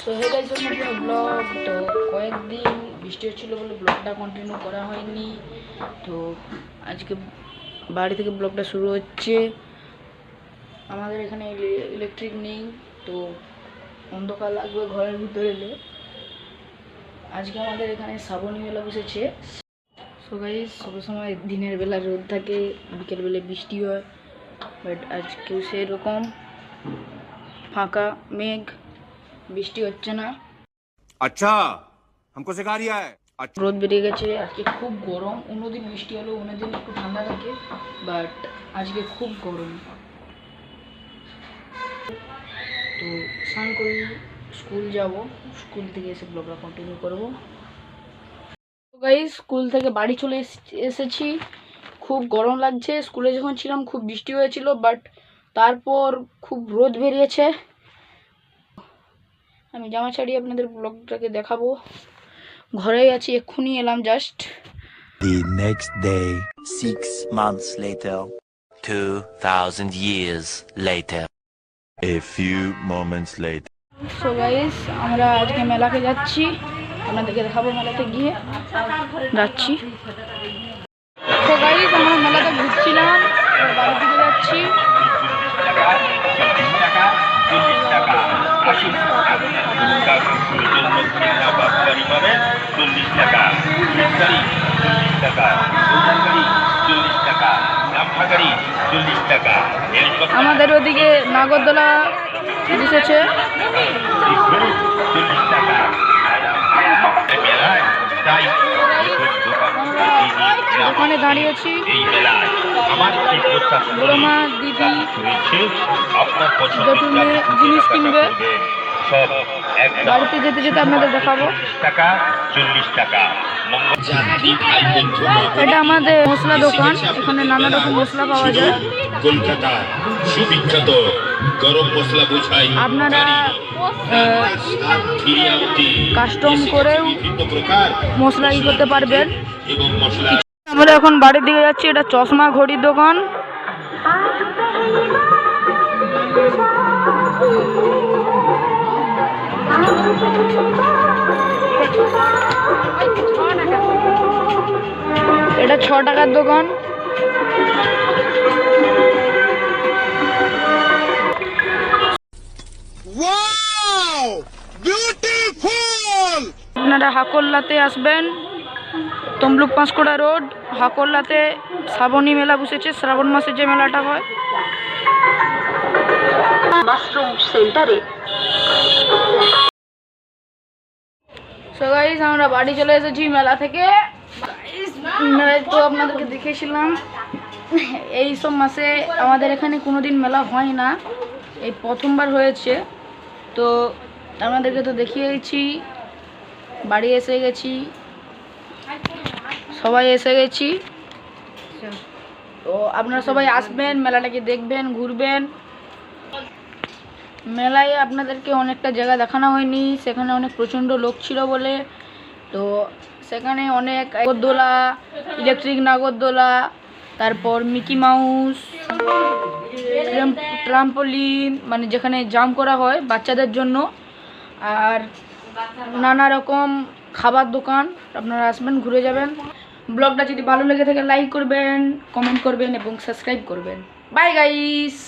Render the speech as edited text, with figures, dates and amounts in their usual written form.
So hey guys, blog তো কয়েকদিন বৃষ্টি হচ্ছিল বলে ব্লগটা কন্টিনিউ করা হয়নি। তো আজকে বাড়ি থেকে ব্লগটা শুরু হচ্ছে। আমাদের এখানে ইলেকট্রিক নেই, তো অন্ধকার লাগবে ঘরের ভিতরে এলে। আজকে আমাদের এখানে শ্রাবণী মেলা বসেছে। সো গাইস, সবসময় দিনের বেলা রোদ থাকে, বিকেলবেলা বৃষ্টি হয়, বাট আজকেও সেরকম ফাঁকা মেঘ, বৃষ্টি হচ্ছে না। अच्छा हमको सिखा रिया है। রোদ বেরিয়ে গেছে। আজকে খুব গরম। অন্যদিন বৃষ্টি হলো, অন্যদিন একটু ঠান্ডা থাকে, বাট আজকে খুব গরম। তো স্নান করে স্কুল যাব, স্কুল থেকে এসে ব্লগটা কন্টিনিউ করবো। গাইস, স্কুল থেকে বাড়ি চলে এসেছি। খুব গরম লাগছে। স্কুলে যখন ছিলাম খুব বৃষ্টি হয়েছিল, বাট তারপর খুব রোদ বেরিয়েছে। আমি জামা ছাড়িয়ে আপনাদের ব্লগটাকে দেখাবো। ঘরেই আছি, এক্ষুনি এলাম just. The next day, 6 months later, 2,000 years later, a few moments later. So guys, আমরা আজকে মেলাতে যাচ্ছি, আপনাদেরকে দেখাবো মেলাতে গিয়ে যাচ্ছি। সো গাইস, আমরা মেলাতে ঘুরছিলাম, বাড়ি থেকে যাচ্ছি। আমাদের ওদিকে নাগরদোলা বসেছে। ওখানে দাঁড়িয়েছি, বড় মা দিদি যত জিনিস কিনবে। বাড়িতে যেতে যেতে আপনাদের দেখাবো। এটা আমাদের মশলা দোকান, এখানে নানা রকম মশলা পাওয়া যায়। কলকাতা সুবিখ্যাত গরম মশলা বোঝাই আপনারা কাস্টম করেও মশলা ই করতে পারবেন। এবং মশলা আমরা এখন বাড়ির দিকে যাচ্ছি। এটা চশমা ঘড়ির দোকান। এটা 6 টাকার দোকান। আপনারা হাকোল্লাতে আসবেন, তমলুক পাঁশকুড়া রোড হাকোল্লাতে শ্রাবণী মেলা বসেছে। শ্রাবণ মাসে যে মেলাটা হয় মাশরুম সেন্টারে। সো গাইস, আমরা বাড়ি চলে এসেছি মেলা থেকে। মেলায় তো আপনাদেরকে দেখেছিলাম। এই সব মাসে আমাদের এখানে কোনোদিন মেলা হয় না, এই প্রথমবার হয়েছে। তো আপনাদেরকে তো দেখিয়েছি। বাড়ি এসে গেছি, সবাই এসে গেছি। তো আপনারা সবাই আসবেন, মেলাটাকে দেখবেন, ঘুরবেন। মেলায় আপনাদেরকে অনেকটা জায়গা দেখানো হয়নি, সেখানে অনেক প্রচণ্ড লোক ছিল বলে। তো সেখানে অনেক নাগরদোলা, ইলেকট্রিক নাগরদোলা, তারপর মিকি মাউস, ট্রাম্পোলিন, মানে যেখানে জাম্প করা হয় বাচ্চাদের জন্য, আর নানা রকম খাবার দোকান। আপনারা আসবেন, ঘুরে যাবেন। ব্লগটা যদি ভালো লেগে থাকে লাইক করবেন, কমেন্ট করবেন এবং সাবস্ক্রাইব করবেন। Bye guys.